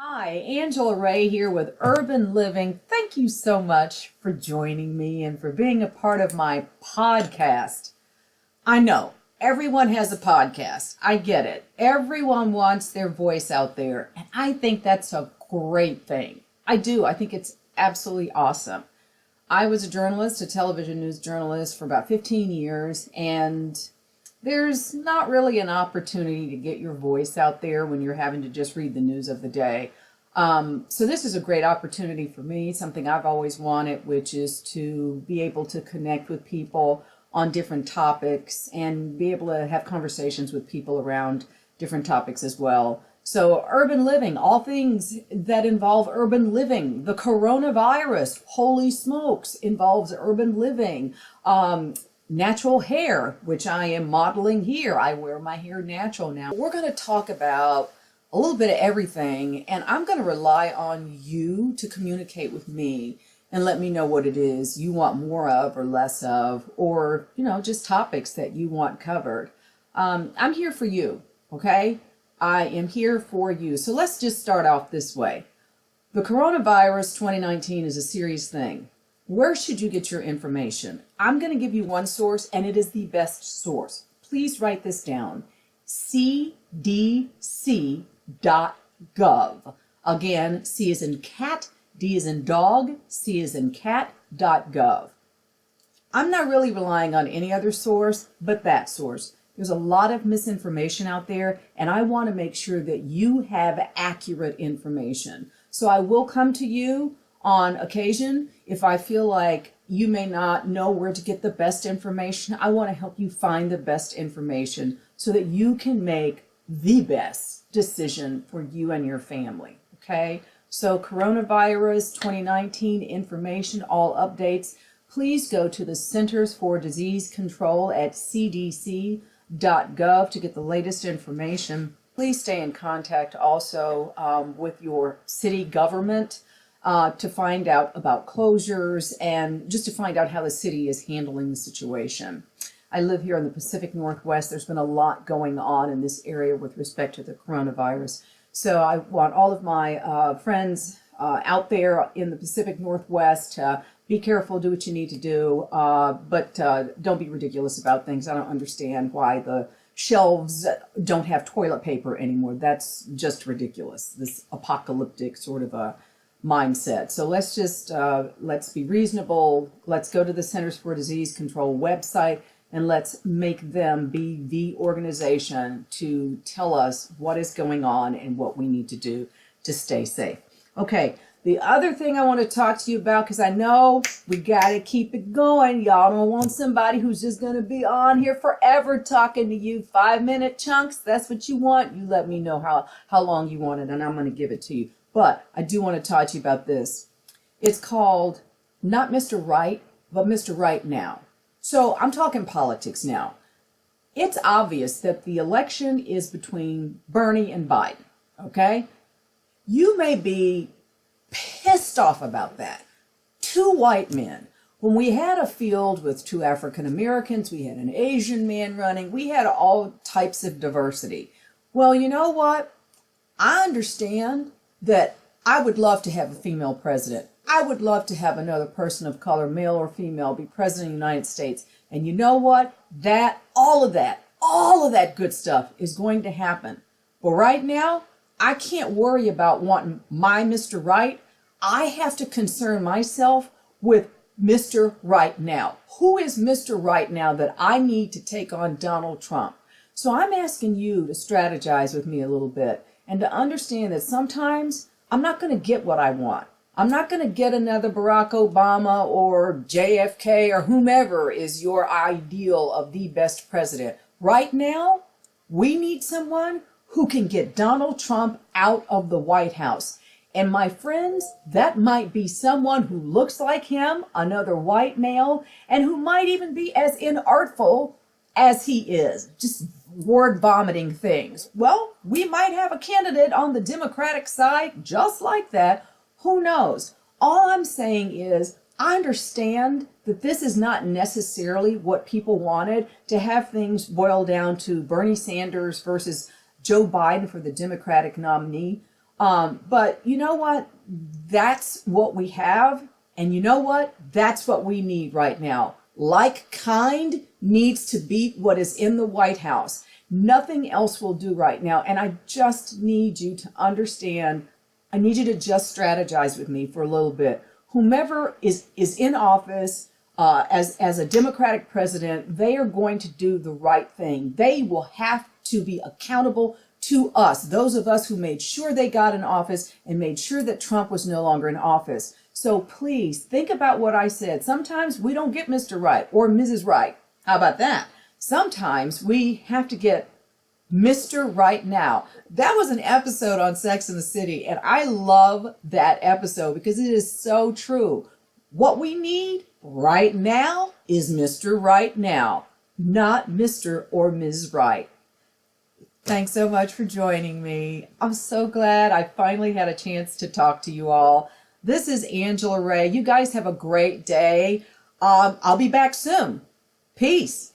Hi, Angela Rae here with Urban Living. Thank you so much for joining me and for being a part of my podcast. I know everyone has a podcast. I get it. Everyone wants their voice out there, and I think that's a great thing. I do. I think it's absolutely awesome. I was a journalist, a television news journalist for about 15 years, and there's not really an opportunity to get your voice out there when you're having to just read the news of the day. So this is a great opportunity for me, something I've always wanted, which is to be able to connect with people on different topics and be able to have conversations with people around different topics as well. So urban living, all things that involve urban living. The coronavirus, holy smokes, involves urban living. Natural hair, which I am modeling here. I wear my hair natural now. We're going to talk about a little bit of everything, and I'm going to rely on you to communicate with me and let me know what it is you want more of or less of, or, just topics that you want covered. I'm here for you, okay? I am here for you. So let's just start off this way. The coronavirus 2019 is a serious thing. Where should you get your information? I'm going to give you one source, and it is the best source. Please write this down. cdc.gov. Again, C as in cat, D as in dog, C as in cat.gov. I'm not really relying on any other source but that source. There's a lot of misinformation out there, and I want to make sure that you have accurate information. So I will come to you on occasion if I feel like you may not know where to get the best information. I want to help you find the best information so that you can make the best decision for you and your family. Okay? So coronavirus 2019 information, all updates, please go to the Centers for Disease Control at cdc.gov to get the latest information. Please stay in contact also with your city government to find out about closures and just to find out how the city is handling the situation. I live here in the Pacific Northwest. There's been a lot going on in this area with respect to the coronavirus. So I want all of my friends out there in the Pacific Northwest to be careful, do what you need to do, but don't be ridiculous about things. I don't understand why the shelves don't have toilet paper anymore. That's just ridiculous, this apocalyptic sort of a mindset. So let's just, let's be reasonable. Let's go to the Centers for Disease Control website and let's make them be the organization to tell us what is going on and what we need to do to stay safe. Okay, the other thing I want to talk to you about, because I know we got to keep it going. Y'all don't want somebody who's just going to be on here forever talking to you. 5-minute chunks, that's what you want. You let me know how long you want it, and I'm going to give it to you. But I do want to talk to you about this. It's called not Mr. Right, but Mr. Right Now. So I'm talking politics now. It's obvious that the election is between Bernie and Biden, okay? You may be pissed off about that. Two white men. When we had a field with two African Americans, we had an Asian man running, we had all types of diversity. Well, you know what? I understand that I would love to have a female president. I would love to have another person of color, male or female, be president of the United States. And you know what? All of that good stuff is going to happen. But right now, I can't worry about wanting my Mr. Right. I have to concern myself with Mr. Right Now. Who is Mr. Right Now that I need to take on Donald Trump? So I'm asking you to strategize with me a little bit and to understand that sometimes I'm not going to get what I want. I'm not going to get another Barack Obama or JFK or whomever is your ideal of the best president. Right now, we need someone who can get Donald Trump out of the White House. And my friends, that might be someone who looks like him, another white male, and who might even be as inartful as he is, just word vomiting things. Well, we might have a candidate on the Democratic side just like that. Who knows? All I'm saying is I understand that this is not necessarily what people wanted, to have things boil down to Bernie Sanders versus Joe Biden for the Democratic nominee. But you know what? That's what we have. And you know what? That's what we need right now. Like kind needs to beat what is in the White House. Nothing else will do right now. And I just need you to understand. I need you to just strategize with me for a little bit. Whomever is in office as a Democratic president, they are going to do the right thing. They will have to be accountable to us, those of us who made sure they got in office and made sure that Trump was no longer in office. So please think about what I said. Sometimes we don't get Mr. Right or Mrs. Right. How about that? Sometimes we have to get Mr. Right Now. That was an episode on Sex and the City, and I love that episode because it is so true. What we need right now is Mr. Right Now, not Mr. or Ms. Right. Thanks so much for joining me. I'm so glad I finally had a chance to talk to you all. This is Angela Rae. You guys have a great day. I'll be back soon. Peace.